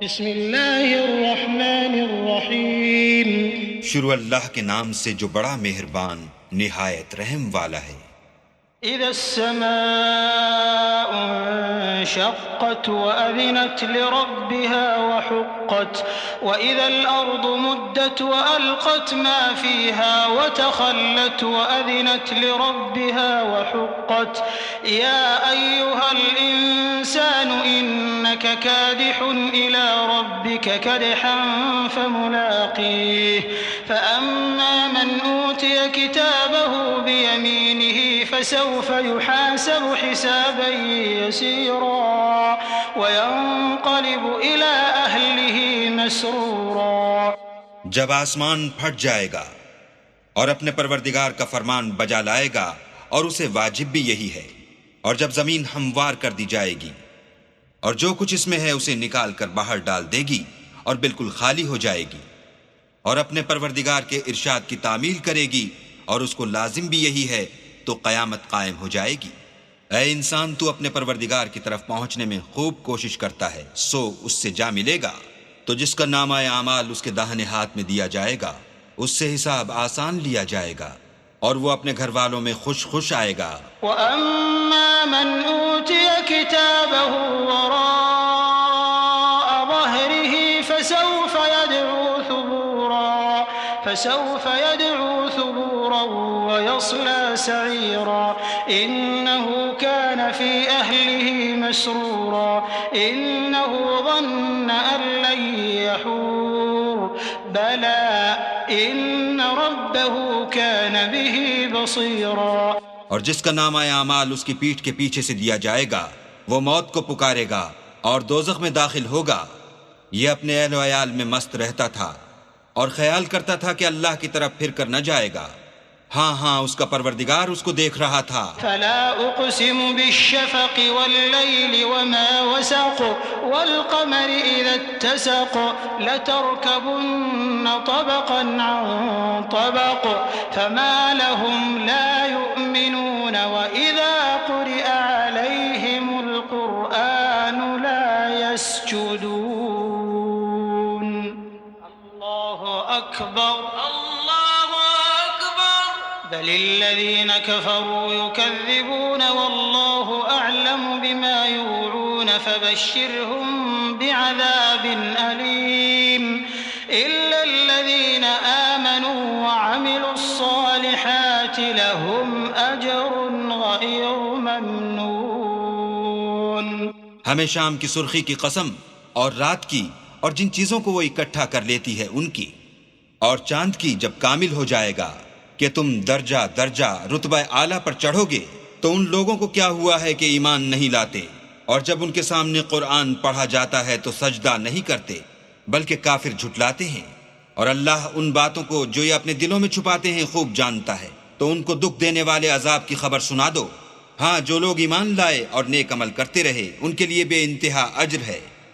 بسم اللہ الرحمن الرحیم۔ شروع اللہ کے نام سے جو بڑا مہربان نہایت رحم والا ہے۔ اذا السماء انشقت وأذنت لربها وحقت وإذا الأرض مدت وألقت ما فيها وتخلت وأذنت لربها وحقت يا أيها الإنسان إنك كادح إلى ربك كدحا فملاقيه فأما من أوتي كتابه بيمينه فسوف يحاسب حسابا يسيرا وينقلب إلى أهله مسرورا۔ جب آسمان پھٹ جائے گا اور اپنے پروردگار کا فرمان بجا لائے گا اور اسے واجب بھی یہی ہے، اور جب زمین ہموار کر دی جائے گی اور جو کچھ اس میں ہے اسے نکال کر باہر ڈال دے گی اور بالکل خالی ہو جائے گی، اور اپنے پروردگار کے ارشاد کی تعمیل کرے گی اور اس کو لازم بھی یہی ہے، تو قیامت قائم ہو جائے گی۔ اے انسان، تو اپنے پروردگار کی طرف پہنچنے میں خوب کوشش کرتا ہے، سو اس سے جا ملے گا۔ تو جس کا نامہ اعمال اس کے داہنے ہاتھ میں دیا جائے گا اس سے حساب آسان لیا جائے گا اور وہ اپنے گھر والوں میں خوش خوش آئے گا۔ وَأَمَّا مَنْ أُوتِيَ كِتَابَهُ وَرَاءَ ظَهْرِهِ فسوف يدعو ثبورا ويصلى سعيرا إنه كان في أهله مسرورا إنه ظن أن لن يحور بلى إن ربه كان به بصيرا۔ اور جس کا نامہ اعمال اس کی پیٹھ کے پیچھے سے دیا جائے گا وہ موت کو پکارے گا اور دوزخ میں داخل ہوگا۔ یہ اپنے اہل و عیال میں مست رہتا تھا اور خیال کرتا تھا کہ اللہ کی طرف پھر کر نہ جائے گا، ہاں اس کا پروردگار اس کو دیکھ رہا تھا۔ فلا اقسم بالشفق والليل وما وسق والقمر اذا اتسق لتركبن طبقا عن طبق فما لهم لا يؤمنون واذا قرئ عليهم القرآن لا يسجدون۔ أكبر الله أكبر بل الذين كفروا يكذبون والله أعلم بما يوعون فبشرهم بعذاب أليم إلا الذين آمنوا وعملوا الصالحات لهم أجر غير ممنون۔ ہمیں شام کی سرخی کی قسم اور رات کی اور جن چیزوں کو وہ اکٹھا کر لیتی ہے ان کی، اور چاند کی جب کامل ہو جائے گا کہ تم درجہ درجہ رتبہ اعلیٰ پر چڑھو گے، تو ان لوگوں کو کیا ہوا ہے کہ ایمان نہیں لاتے، اور جب ان کے سامنے قرآن پڑھا جاتا ہے تو سجدہ نہیں کرتے بلکہ کافر جھٹلاتے ہیں۔ اور اللہ ان باتوں کو جو یہ اپنے دلوں میں چھپاتے ہیں خوب جانتا ہے، تو ان کو دکھ دینے والے عذاب کی خبر سنا دو۔ ہاں، جو لوگ ایمان لائے اور نیک عمل کرتے رہے ان کے لیے بے انتہا اجر ہے۔